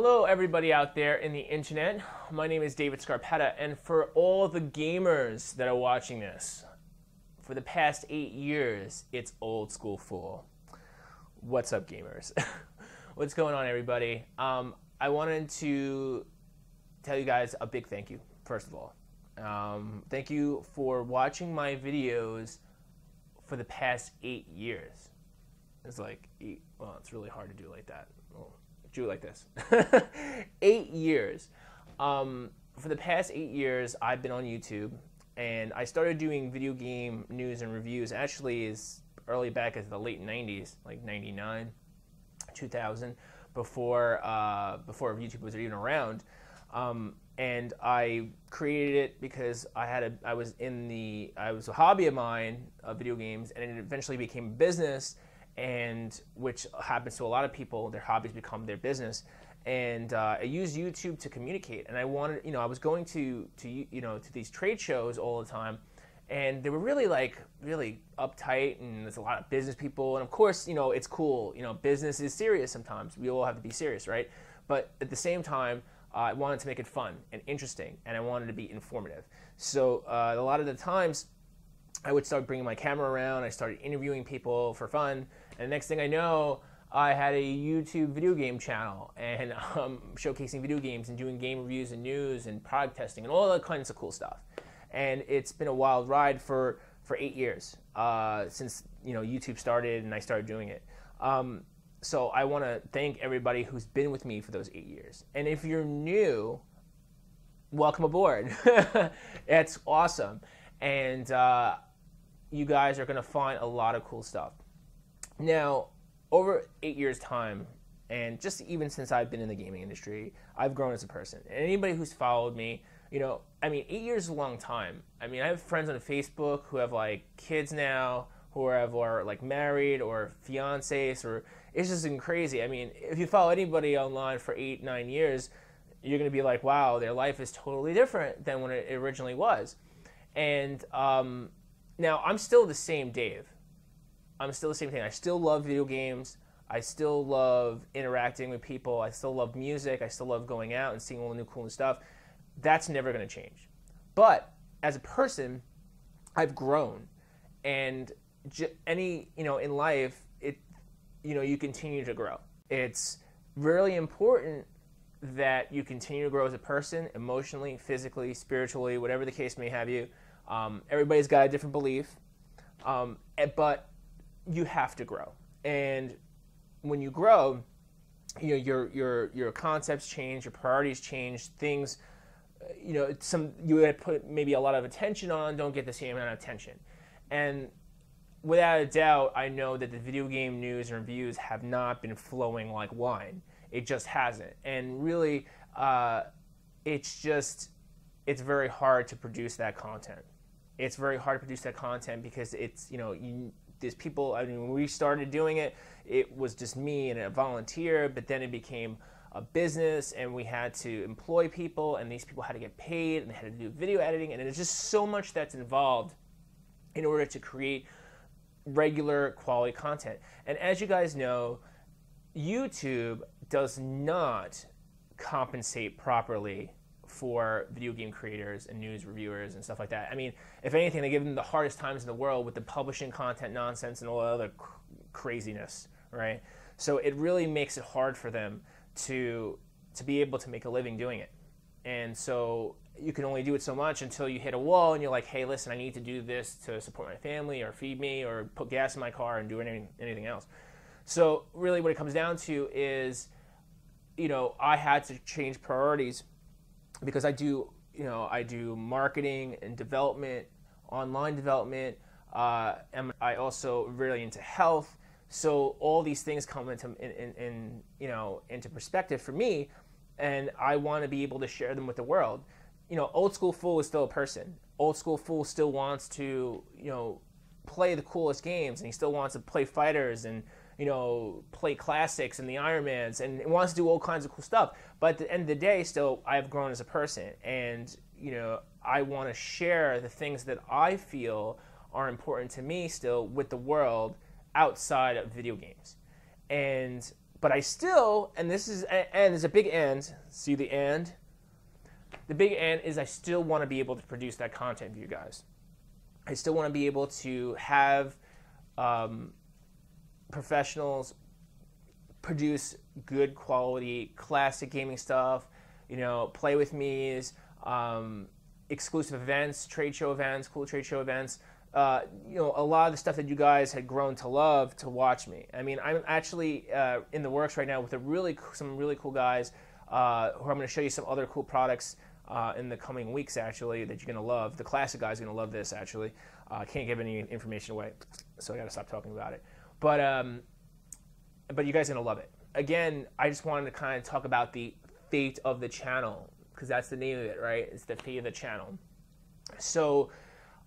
Hello everybody out there in the internet. My name is David Scarpetta, and for all the gamers that are watching this, for the past 8 years, it's Old SKool Fool. What's up, gamers? What's going on, everybody? I wanted to tell you guys a big thank you, first of all. Thank you for watching my videos for the past 8 years. It's like, well, it's really hard to do like that. Well, do it like this. 8 years. For the past 8 years, I've been on YouTube, and I started doing video game news and reviews actually as early back as the late 90s, like 99, 2000, before YouTube was even around. And I created it because I was a hobby of mine, video games, and it eventually became a business, and which happens to a lot of people. Their hobbies become their business, and I used YouTube to communicate. And I wanted, I was going to these trade shows all the time, and they were really uptight, and there's a lot of business people, and of course, it's cool. Business is serious sometimes. We all have to be serious, right? But at the same time, I wanted to make it fun and interesting, and I wanted to be informative. So a lot of the times, I would start bringing my camera around. I started interviewing people for fun, and the next thing I know, I had a YouTube video game channel, and showcasing video games and doing game reviews and news and product testing and all that kinds of cool stuff. And it's been a wild ride for 8 years since YouTube started and I started doing it. So I want to thank everybody who's been with me for those 8 years. And if you're new, welcome aboard. It's awesome. And you guys are going to find a lot of cool stuff. Now, over 8 years' time, and just even since I've been in the gaming industry, I've grown as a person. And anybody who's followed me, 8 years is a long time. I have friends on Facebook who have kids now, who are married or fiancés, or it's just crazy. If you follow anybody online for 8, 9 years, you're going to be like, wow, their life is totally different than when it originally was. And now I'm still the same Dave. I'm still the same thing. I still love video games. I still love interacting with people. I still love music. I still love going out and seeing all the new cool stuff. That's never going to change. But as a person, I've grown, and in life, you continue to grow. It's really important that you continue to grow as a person, emotionally, physically, spiritually, whatever the case may have you. Everybody's got a different belief, but you have to grow. And when you grow, your concepts change, your priorities change, things, you had put maybe a lot of attention on don't get the same amount of attention. And without a doubt, I know that the video game news and reviews have not been flowing like wine. It just hasn't. And really, it's very hard to produce that content. It's very hard to produce that content because there's people, when we started doing it, it was just me and a volunteer, but then it became a business, and we had to employ people, and these people had to get paid, and they had to do video editing, and there's just so much that's involved in order to create regular quality content. And as you guys know, YouTube does not compensate properly for video game creators and news reviewers and stuff like that. If anything, they give them the hardest times in the world with the publishing content nonsense and all the other craziness, right? So it really makes it hard for them to be able to make a living doing it. And so you can only do it so much until you hit a wall and you're like, hey, listen, I need to do this to support my family or feed me or put gas in my car and do anything else. So really what it comes down to is, I had to change priorities because I do marketing and development, online development, and I also really into health. So all these things come into perspective for me, and I want to be able to share them with the world. Old SKool Fool is still a person. Old SKool Fool still wants to, play the coolest games, and he still wants to play fighters and, play classics and the Ironmans, and wants to do all kinds of cool stuff. But at the end of the day, still, I've grown as a person, and, I want to share the things that I feel are important to me still with the world outside of video games. And But I still, and this is, and there's a big and, see the and? The big and is I still want to be able to produce that content for you guys. I still want to be able to have professionals produce good quality classic gaming stuff, you know, play with me's, exclusive events, trade show events, cool trade show events, you know, a lot of the stuff that you guys had grown to love to watch me. I mean, I'm actually in the works right now with some really cool guys who I'm going to show you some other cool products in the coming weeks, actually, that you're going to love. The classic guys are going to love this, actually. I can't give any information away, so I got to stop talking about it. But you guys are going to love it. Again, I just wanted to kind of talk about the fate of the channel, because that's the name of it, right? It's the fate of the channel. So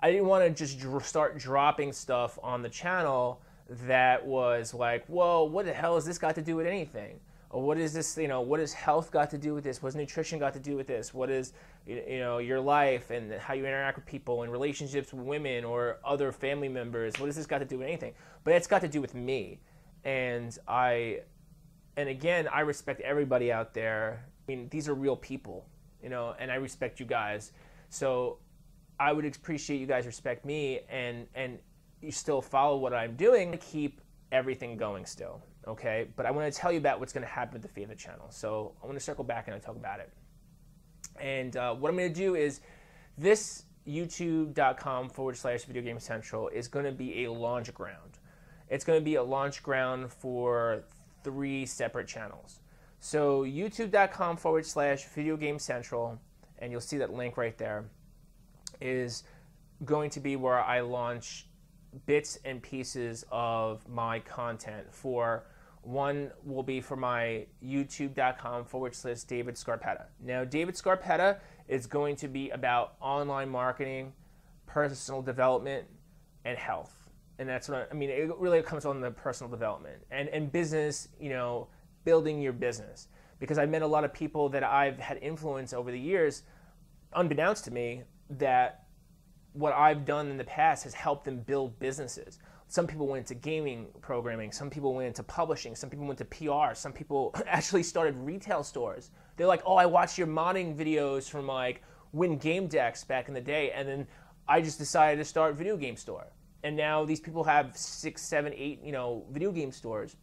I didn't want to just start dropping stuff on the channel that was like, well, what the hell has this got to do with anything? Or what is this, you know, what has health got to do with this? What's nutrition got to do with this? What is, you know, your life and how you interact with people and relationships with women or other family members? What has this got to do with anything? But it's got to do with me. And again, I respect everybody out there. I mean, these are real people, you know, and I respect you guys. So I would appreciate you guys respect me and you still follow what I'm doing to keep everything going still, okay? But I want to tell you about what's going to happen with the fate of the channel. So I want to circle back and I'll talk about it. And what I'm going to do is this youtube.com/Video Game Central is going to be a launch ground. It's going to be a launch ground for 3 separate channels. So youtube.com/Video Game Central, and you'll see that link right there, is going to be where I launch bits and pieces of my content. One will be for my youtube.com/David Scarpetta. Now, David Scarpetta is going to be about online marketing, personal development, and health. And that's what I mean, it really comes on the personal development and business, you know, building your business. Because I've met a lot of people that I've had influence over the years, unbeknownst to me, that what I've done in the past has helped them build businesses. Some people went into gaming programming, some people went into publishing, some people went to PR, some people actually started retail stores. They're like, oh, I watched your modding videos from like Win Game Decks back in the day, and then I just decided to start a video game store. And now these people have 6, 7, 8, you know, video game stores,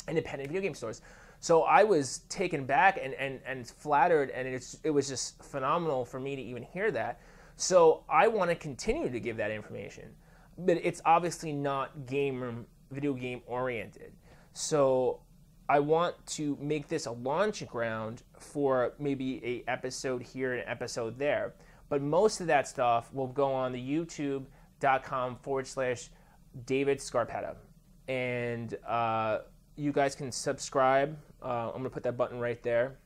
independent video game stores. So I was taken back and flattered, and it was just phenomenal for me to even hear that. So I want to continue to give that information, but it's obviously not video game oriented. So I want to make this a launch ground for maybe an episode here and an episode there. But most of that stuff will go on the youtube.com/David Scarpetta. And you guys can subscribe. I'm going to put that button right there.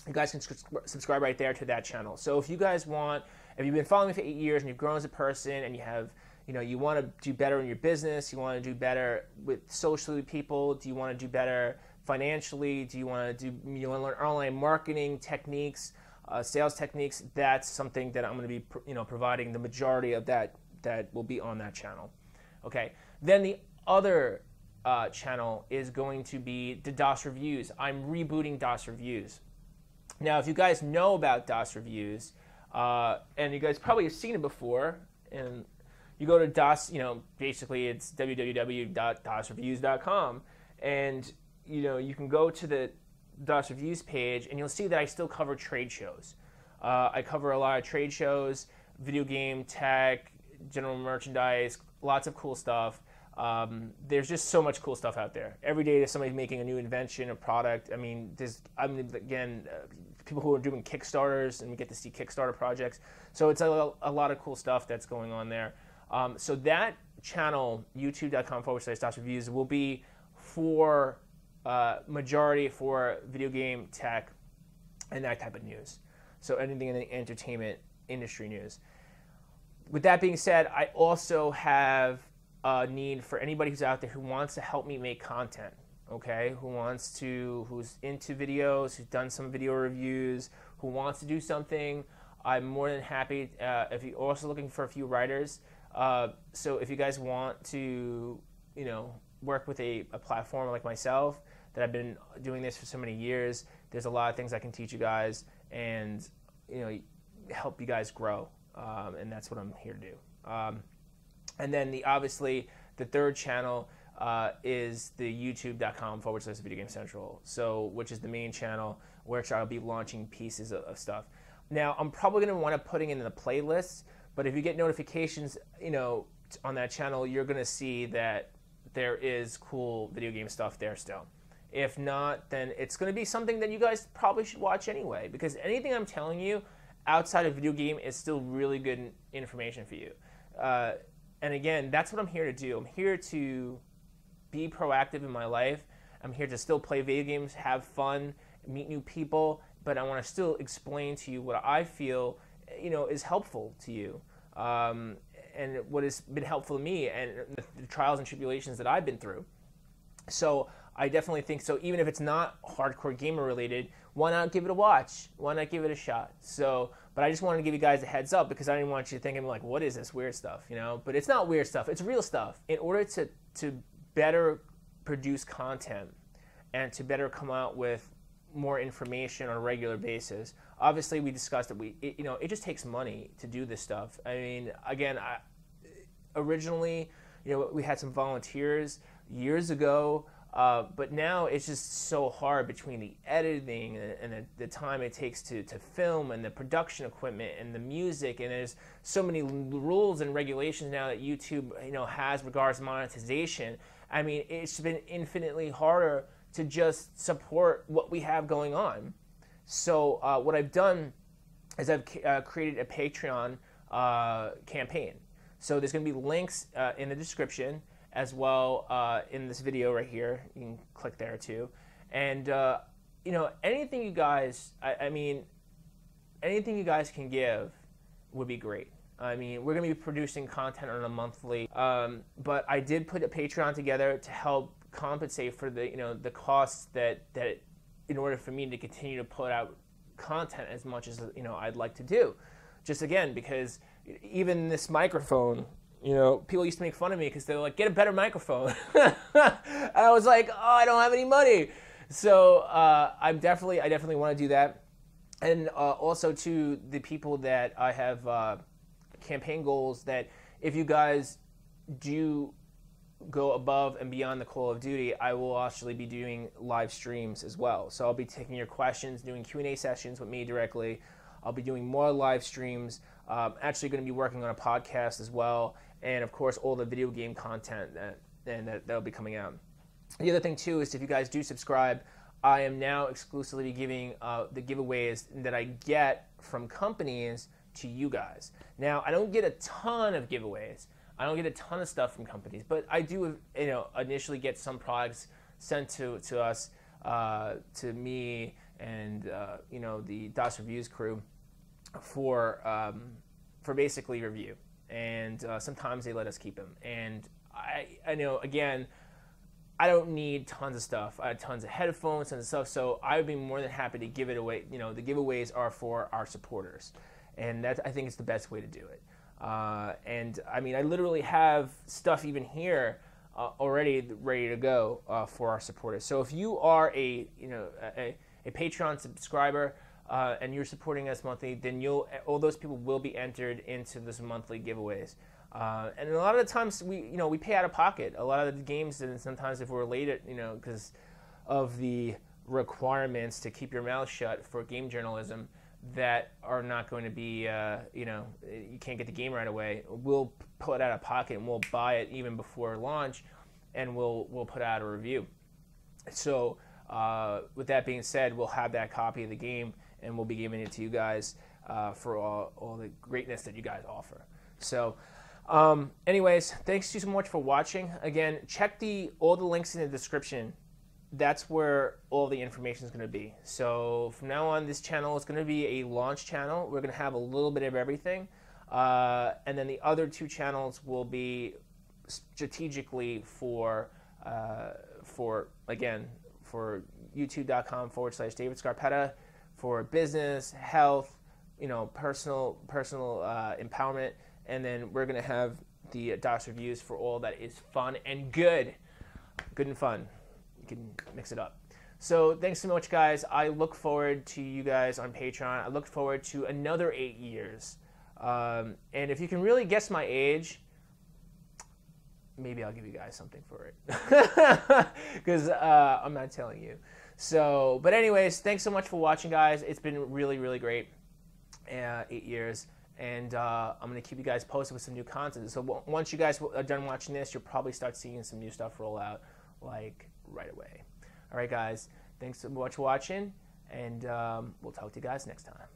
You guys can subscribe right there to that channel. So if you guys want, if you've been following me for 8 years and you've grown as a person and you have, you know, you want to do better in your business, you want to do better with socially with people, do you want to do better financially, you want to learn online marketing techniques, sales techniques, that's something that I'm going to be, you know, providing the majority of that will be on that channel. Okay. Then the other channel is going to be the DOS Reviews. I'm rebooting DOS Reviews. Now, if you guys know about DOS Reviews, and you guys probably have seen it before, and you go to DOS, you know, basically it's www.dosreviews.com, and, you know, you can go to the DOS Reviews page, and you'll see that I still cover trade shows. I cover a lot of trade shows, video game, tech, general merchandise, lots of cool stuff. There's just so much cool stuff out there. Every day there's somebody making a new invention, a product. I mean, again, people who are doing Kickstarters, and we get to see Kickstarter projects. So it's a lot of cool stuff that's going on there. So that channel, youtube.com/DOS Reviews, will be for majority for video game, tech, and that type of news. So anything in the entertainment industry news. With that being said, I also have a need for anybody who's out there who wants to help me make content, okay? Who's into videos, who's done some video reviews, who wants to do something. I'm more than happy. If you're also looking for a few writers, so if you guys want to, you know, work with a platform like myself that I've been doing this for so many years. There's a lot of things I can teach you guys and, you know, help you guys grow. And that's what I'm here to do. And then obviously the third channel is the youtube.com/Video Game Central. So, which is the main channel where I'll be launching pieces of stuff. Now, I'm probably going to want to putting in the playlists, but if you get notifications, you know, on that channel, you're going to see that there is cool video game stuff there still. If not, then it's going to be something that you guys probably should watch anyway, because anything I'm telling you outside of video game is still really good information for you. And again, that's what I'm here to do. I'm here to be proactive in my life. I'm here to still play video games, have fun, meet new people, but I want to still explain to you what I feel, you know, is helpful to you, and what has been helpful to me, and the trials and tribulations that I've been through. So I definitely think so. Even if it's not hardcore gamer related, why not give it a watch? Why not give it a shot? So, but I just wanted to give you guys a heads up because I didn't want you thinking like, what is this weird stuff, you know? But it's not weird stuff. It's real stuff. In order to better produce content and to better come out with more information on a regular basis, obviously we discussed that you know, it just takes money to do this stuff. I mean, again, originally, you know, we had some volunteers years ago. But now it's just so hard between the editing and the time it takes to film and the production equipment and the music, and there's so many rules and regulations now that YouTube, you know, has regards to monetization. I mean, it's been infinitely harder to just support what we have going on. So what I've done is I've created a Patreon campaign. So there's going to be links in the description, as well in this video right here. You can click there too. And, you know, anything you guys, I mean, anything you guys can give would be great. I mean, we're going to be producing content on a monthly, but I did put a Patreon together to help compensate for the, you know, the costs that in order for me to continue to put out content as much as, you know, I'd like to do. Just again, because even this microphone, you know, people used to make fun of me because they were like, get a better microphone. And I was like, oh, I don't have any money. So I definitely want to do that. And also to the people that I have campaign goals, that if you guys do go above and beyond the Call of Duty, I will actually be doing live streams as well. So I'll be taking your questions, doing Q&A sessions with me directly. I'll be doing more live streams. Actually going to be working on a podcast as well. And of course, all the video game content that'll be coming out. The other thing too is if you guys do subscribe, I am now exclusively giving the giveaways that I get from companies to you guys. Now, I don't get a ton of giveaways. I don't get a ton of stuff from companies, but I do, you know, initially get some products sent to us, to me and you know, the DOS Reviews crew for basically review. And sometimes they let us keep them. And I know, again, I don't need tons of stuff. I have tons of headphones and stuff, so I would be more than happy to give it away. You know, the giveaways are for our supporters, and that, I think, is the best way to do it. And I mean, I literally have stuff even here already ready to go for our supporters. So if you are a Patreon subscriber, and you're supporting us monthly, then all those people will be entered into this monthly giveaways. And a lot of the times we pay out of pocket. A lot of the games, and sometimes if we're late, you know, because of the requirements to keep your mouth shut for game journalism that are not going to be, you know, you can't get the game right away. We'll put it out of pocket and we'll buy it even before launch, and we'll put out a review. So with that being said, we'll have that copy of the game, and we'll be giving it to you guys for all the greatness that you guys offer. So anyways, thanks so much for watching. Again, check all the links in the description. That's where all the information is going to be. So from now on, this channel is going to be a launch channel. We're going to have a little bit of everything. And then the other two channels will be strategically for youtube.com/David Scarpetta, for business, health, you know, personal empowerment, and then we're gonna have the DOS reviews for all that is fun and good and fun. You can mix it up. So thanks so much, guys. I look forward to you guys on Patreon. I look forward to another 8 years. And if you can really guess my age, maybe I'll give you guys something for it. Because I'm not telling you. So, but anyways, thanks so much for watching, guys. It's been really, really great. 8 years. And I'm going to keep you guys posted with some new content. So once you guys are done watching this, you'll probably start seeing some new stuff roll out, like, right away. All right, guys. Thanks so much for watching. And we'll talk to you guys next time.